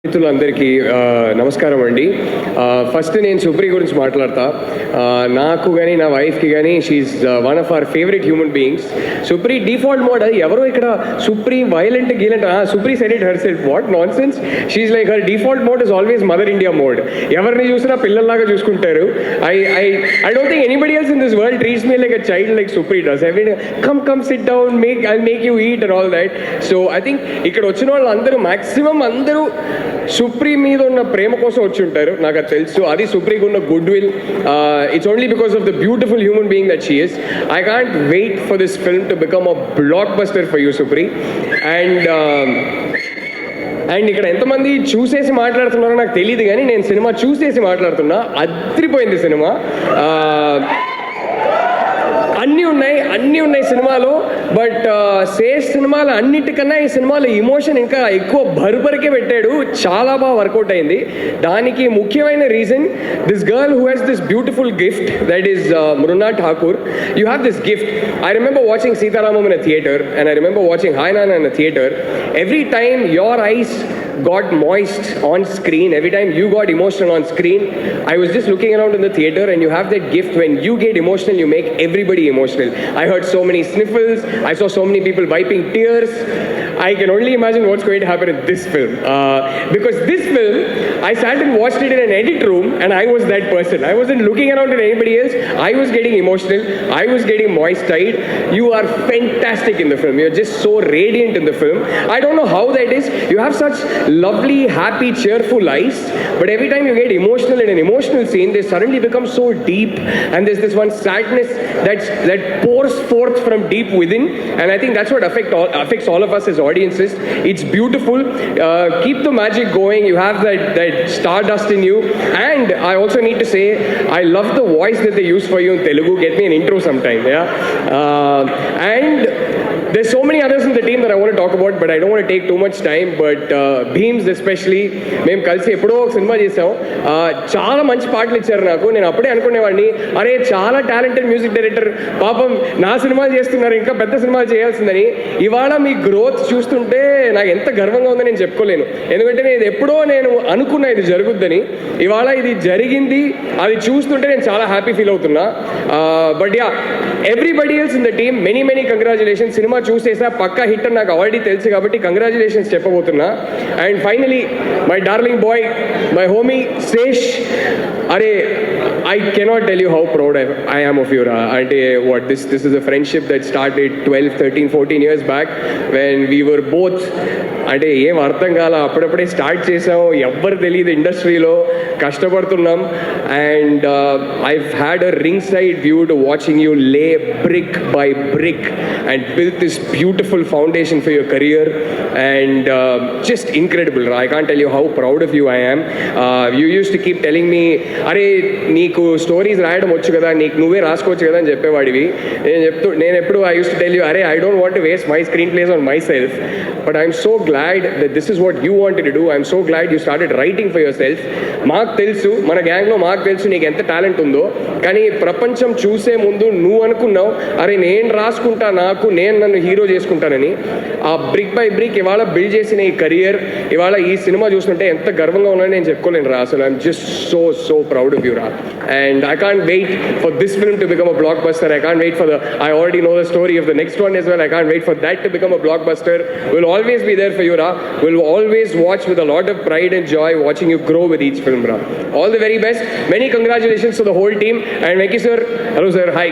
మిత్రులందరికీ నమస్కారం అండి. ఫస్ట్ నేను సుప్రీ గురించి మాట్లాడతా. నాకు కానీ నా వైఫ్కి కానీ she one of our favourite human beings. Supri default mode అది ఎవరో ఇక్కడ సుప్రీ వైలెంట్ గీలెంట్ Supri said it herself. What nonsense. She like her default mode is always mother India mode. ఎవరిని చూసినా పిల్లల్లాగా చూసుకుంటారు. I don't think anybody else in this world treats me like a child like Supri does. Every come sit down, I make you eat and all that. So I think ఇక్కడ వచ్చిన వాళ్ళు అందరూ maximum అందరూ సుప్రీ మీద ఉన్న ప్రేమ కోసం వచ్చి ఉంటారు, నాకు అది తెలుసు. అది సుప్రీకి ఉన్న good will. It's only because of the beautiful human being that she is. I can't wait for this film to become a blockbuster for you Supri. And ఇక్కడ ఎంతమంది చూసేసి మాట్లాడుతున్నారో నాకు తెలియదు, కానీ నేను సినిమా చూసేసి మాట్లాడుతున్నా. అదిరిపోయింది సినిమా. అన్నీ ఉన్నాయి సినిమాలో. బట్ సినిమాలో అన్నిటికన్నా ఈ సినిమాలో ఇమోషన్ ఇంకా ఎక్కువ బరుబరికే పెట్టాడు. చాలా బాగా వర్కౌట్ అయింది. దానికి ముఖ్యమైన reason this girl who has this beautiful gift, that is Mrunal Thakur. You have this gift. I remember watching Sitaramam in a theatre and I remember watching hi Nanna in a theatre. Every time your eyes got moist on screen, every time you got emotional on screen, I was just looking around in the theater and you have that gift. When you get emotional, you make everybody emotional. I heard so many sniffles. I saw so many people wiping tears. I can only imagine what's going to happen in this film. Because this film, I sat and watched it in an edit room and I was that person. I wasn't looking around at anybody else. I was getting emotional. I was getting moist-eyed. You are fantastic in the film. You're just so radiant in the film. I don't know how that is. You have such lovely, happy, cheerful eyes, but every time you get emotional in an emotional scene, they suddenly become so deep, and there's this one sadness that pours forth from deep within, and I think that's what affects all of us as audiences. It's beautiful. Keep the magic going. You have that stardust in you, and I also need to say I love the voice that they use for you in Telugu. Get me an intro sometime. And there's so many others in the team that I want to talk about, but I don't want to take too much time. But Beams especially, మేము కలిసి ఎప్పుడో ఒక cinema చేసాం. చాలా మంచి పాటలు ఇచ్చారు నాకు. నేను అప్పుడే అనుకునేవాడిని, అరే చాలా టాలెంటెడ్ మ్యూజిక్ డైరెక్టర్, పాపం నా సినిమాలు చేస్తున్నారు, ఇంకా పెద్ద సినిమాలు చేయాల్సిందని. ఇవాళ మీ గ్రోత్ చూస్తుంటే నాకు ఎంత గర్వంగా ఉందని నేను చెప్పుకోలేను. ఎందుకంటే నేను ఎప్పుడో అనుకున్నా ఇది జరుగుద్దని. ఇవాళ ఇది జరిగింది. అది చూస్తుంటే నేను చాలా హ్యాపీ ఫీల్ అవుతున్నా. But yeah, everybody else in the team, many congratulations. Cinema చూసేసా, పక్కా హిట్ అని నాకు ఆల్రెడీ తెలుసు కాబట్టి కంగ్రాచులేషన్స్ చెప్పబోతున్నా. And finally my darling boy, my homie Sesh, అరే I cannot tell you how proud I am of you. Ante what this is a friendship that started 12, 13, 14 years back when we were both అంటే ఏం అర్థం కాల, అప్పుడప్పుడే start చేసాం, ఎవ్వరు తెలియదు ఇండస్ట్రీలో, కష్టపడుతున్నాం. And I've had a ringside view to watching you lay brick by brick and build this beautiful foundation for your career. And just incredible. I can't tell you how proud of you I am. You use to keep telling me, అరే నీకు stories రాయడం వచ్చు కదా, నీకు నువ్వే రాసుకోవచ్చు కదా అని చెప్పేవాడివి. నేను ఎప్పుడు I use to tell you, అరే I don't want to waste my screen place on myself, but I'm so glad that this is what you wanted to do. I'm so glad you started writing for yourself. మాకు తెలుసు, మన గ్యాంగ్లో మాకు తెలుసు నీకు ఎంత talent ఉందో, కానీ ప్రపంచం చూసే ముందు నువ్వు అనుకున్నావు, అరే నేను రాసుకుంటా, నన్ను హీరో చేసుకుంటానని. ఆ బ్రిక్ బై బ్రిక్ ఇవాళ బిల్డ్ చేసిన ఈ కెరియర్, ఇవాళ ఈ సినిమా చూస్తుంటే ఎంత గర్వంగా ఉన్నాయని నేను చెప్పుకోలేను రా. అసలు I'm just so proud of you రా. And I can't wait for this film to become a blockbuster. I can't wait for I already know the story of the next one as well. I can't wait for that to become a blockbuster. We'll always be there for you, Ra. We'll always watch with a lot of pride and joy watching you grow with each film, Ra. All the very best. Many congratulations to the whole team. And Venki sir, hello sir, hi.